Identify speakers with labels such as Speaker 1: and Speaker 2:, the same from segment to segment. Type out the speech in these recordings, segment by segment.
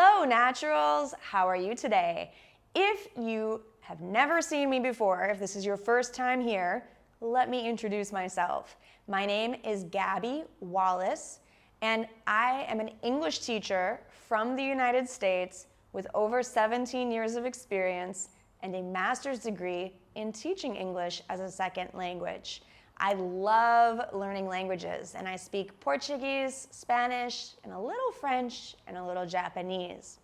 Speaker 1: Hello, naturals! How are you today? If you have never seen me before, if this is your first time here, let me introduce myself. My name is Gabby Wallace, and I am an English teacher from the United States with over 17 years of experience and a master's degree in teaching English as a second language. I love learning languages, and I speak Portuguese, Spanish, and a little French, and a little Japanese.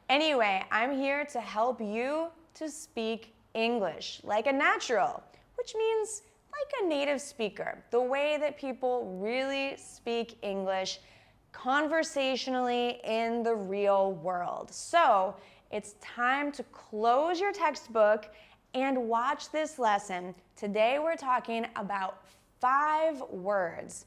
Speaker 1: Anyway, I'm here to help you to speak English like a natural, which means like a native speaker, the way that people really speak English conversationally in the real world. So it's time to close your textbook and watch this lesson. Today we're talking about 5 words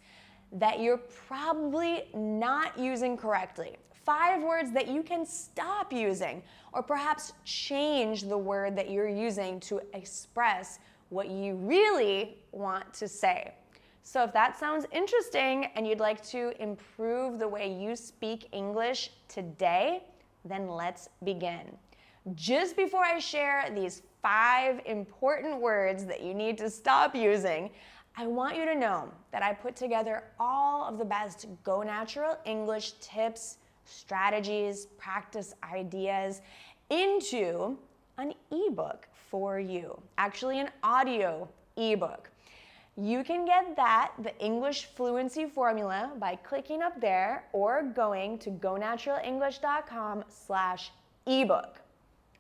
Speaker 1: that you're probably not using correctly. 5 words that you can stop using, or perhaps change the word that you're using to express what you really want to say. So if that sounds interesting and you'd like to improve the way you speak English today, then let's begin. Just before I share these 5 important words that you need to stop using, I want you to know that I put together all of the best Go Natural English tips, strategies, practice ideas into an ebook for you. Actually, an audio ebook. You can get that, the English Fluency Formula, by clicking up there or going to gonaturaleNglish.com/ebook.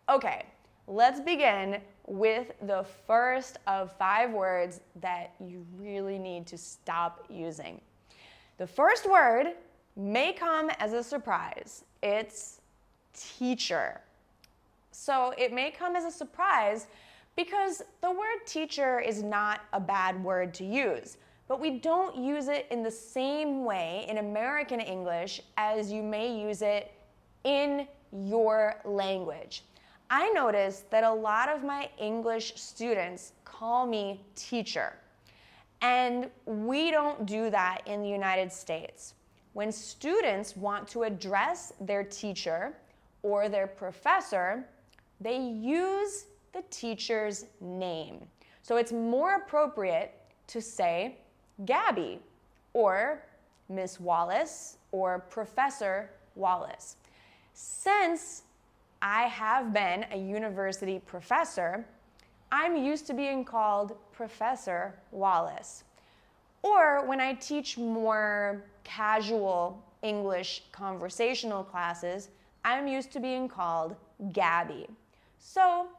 Speaker 1: Okay, let's begin with the first of 5 words that you really need to stop using. The first word may come as a surprise. It's teacher. So it may come as a surprise because the word teacher is not a bad word to use, but we don't use it in the same way in American English as you may use it in your language. I noticed that a lot of my English students call me teacher, and we don't do that in the United States. When students want to address their teacher or their professor, they use the teacher's name. So it's more appropriate to say Gabby or Miss Wallace or Professor Wallace. Since I have been a university professor, I'm used to being called Professor Wallace. Or when I teach more casual English conversational classes, I'm used to being called Gabby. So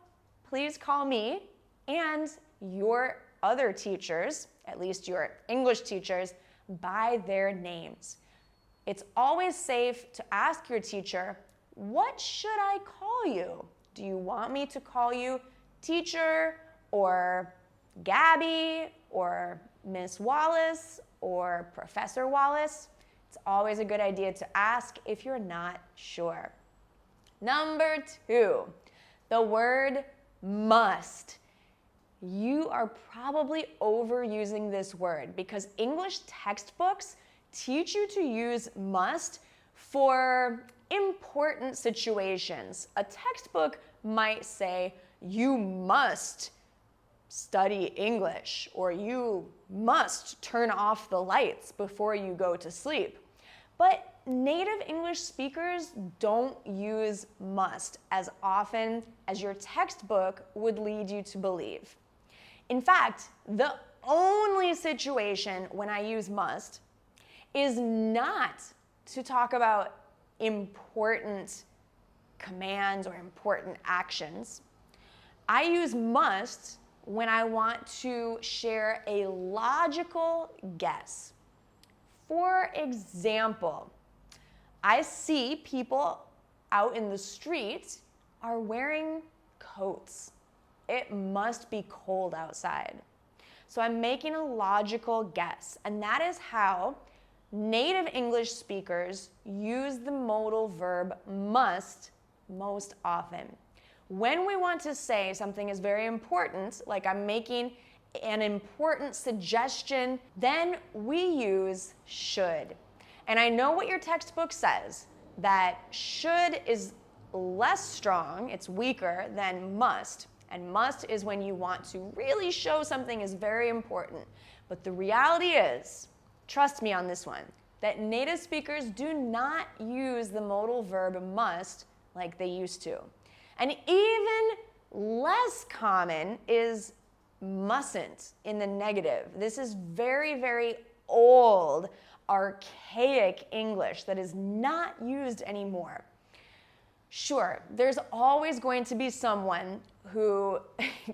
Speaker 1: please call me and your other teachers, at least your English teachers, by their names. It's always safe to ask your teacher, what should I call you? Do you want me to call you teacher or Gabby or Miss Wallace or Professor Wallace? It's always a good idea to ask if you're not sure. Number 2, the word must. You are probably overusing this word because English textbooks teach you to use must for important situations. A textbook might say, you must study English, or you must turn off the lights before you go to sleep. But native English speakers don't use must as often as your textbook would lead you to believe. In fact, the only situation when I use must is not to talk about important commands or important actions. I use must when I want to share a logical guess. For example, I see people out in the street are wearing coats. It must be cold outside. So I'm making a logical guess, and that is how native English speakers use the modal verb must most often. When we want to say something is very important, like I'm making an important suggestion, then we use should. And I know what your textbook says. that should is less strong, it's weaker than must. And must is when you want to really show something is very important. But the reality is, trust me on this one, that native speakers do not use the modal verb must like they used to. And even less common is mustn't in the negative. This is very, very old, archaic English that is not used anymore. Sure, there's always going to be someone who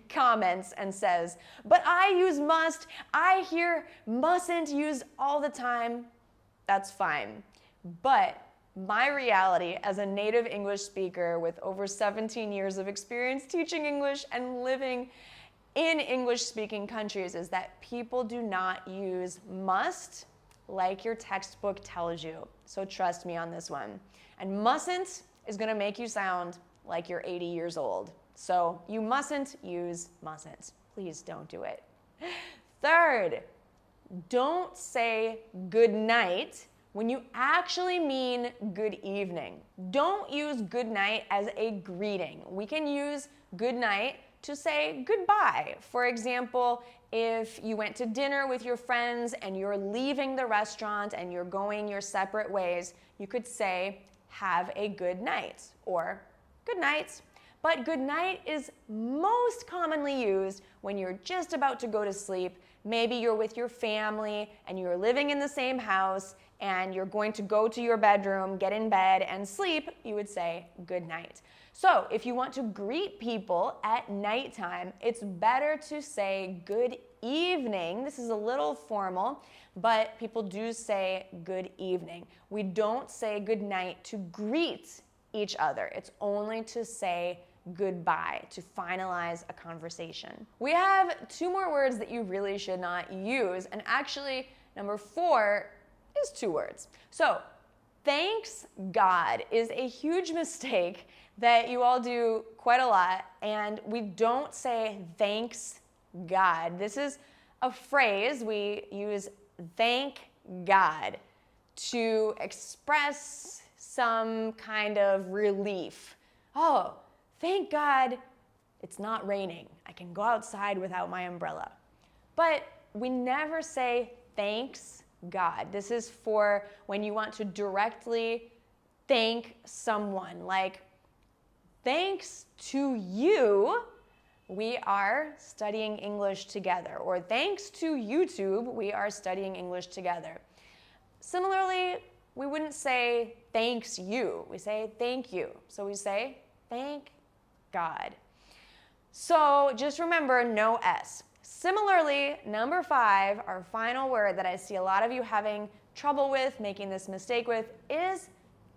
Speaker 1: comments and says, but I use must, I hear mustn't used all the time. That's fine. But my reality as a native English speaker with over 17 years of experience teaching English and living in English-speaking countries is that people do not use must like your textbook tells you. So trust me on this one. And mustn't is going to make you sound like you're 80 years old. So you mustn't use mustn't. Please don't do it. Third, don't say good night when you actually mean good evening. Don't use good night as a greeting. We can use good night to say goodbye. For example, if you went to dinner with your friends and you're leaving the restaurant and you're going your separate ways, you could say, have a good night, or good night. But good night is most commonly used when you're just about to go to sleep. Maybe you're with your family and you're living in the same house and you're going to go to your bedroom, get in bed and sleep, you would say good night. So if you want to greet people at nighttime, it's better to say good evening. This is a little formal, but people do say good evening. We don't say good night to greet each other. It's only to say goodbye, to finalize a conversation. We have two more words that you really should not use, and actually number 4 is 2 words. So thanks God is a huge mistake that you all do quite a lot, and we don't say thanks God. This is a phrase we use, thank God, to express some kind of relief. Oh, thank God it's not raining. I can go outside without my umbrella. But we never say thanks God. This is for when you want to directly thank someone, like, thanks to you, we are studying English together, or thanks to YouTube, we are studying English together. Similarly, we wouldn't say thanks you, we say thank you. So we say thank God. So just remember, no S. Similarly, number 5, our final word that I see a lot of you having trouble with, making this mistake with, is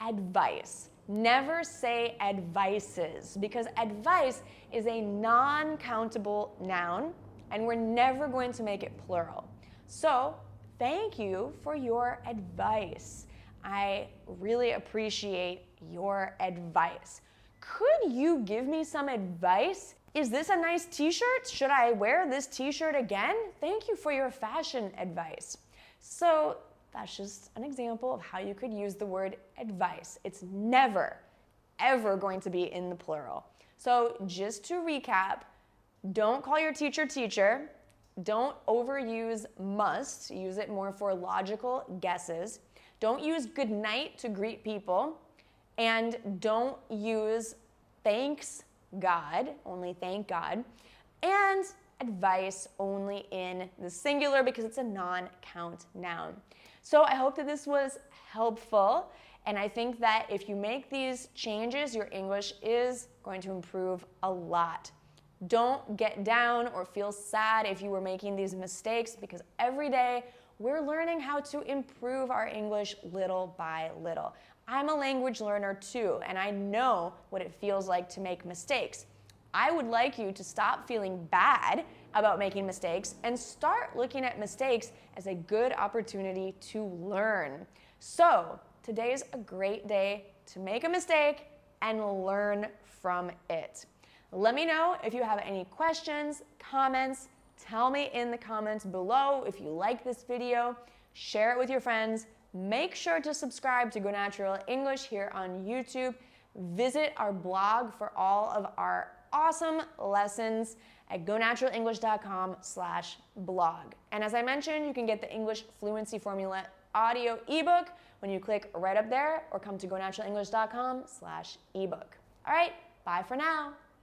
Speaker 1: advice. Never say advices, because advice is a non-countable noun, and we're never going to make it plural. So, thank you for your advice. I really appreciate your advice. Could you give me some advice? Is this a nice t-shirt? Should I wear this t-shirt again? Thank you for your fashion advice. So, that's just an example of how you could use the word advice. It's never, ever going to be in the plural. So just to recap, don't call your teacher teacher. Don't overuse must. Use it more for logical guesses. Don't use good night to greet people. And don't use thanks God, only thank God. And advice only in the singular because it's a non-count noun. So I hope that this was helpful, and I think that if you make these changes, your English is going to improve a lot. Don't get down or feel sad if you were making these mistakes, because every day we're learning how to improve our English little by little. I'm a language learner too, and I know what it feels like to make mistakes. I would like you to stop feeling bad about making mistakes and start looking at mistakes as a good opportunity to learn. So today's a great day to make a mistake and learn from it. Let me know if you have any questions, comments. Tell me in the comments below if you like this video. Share it with your friends. Make sure to subscribe to Go Natural English here on YouTube. Visit our blog for all of our awesome lessons at gonaturaleneglish.com/blog. And as I mentioned, you can get the English Fluency Formula audio ebook when you click right up there or come to gonaturaleneglish.com/ebook. All right, bye for now.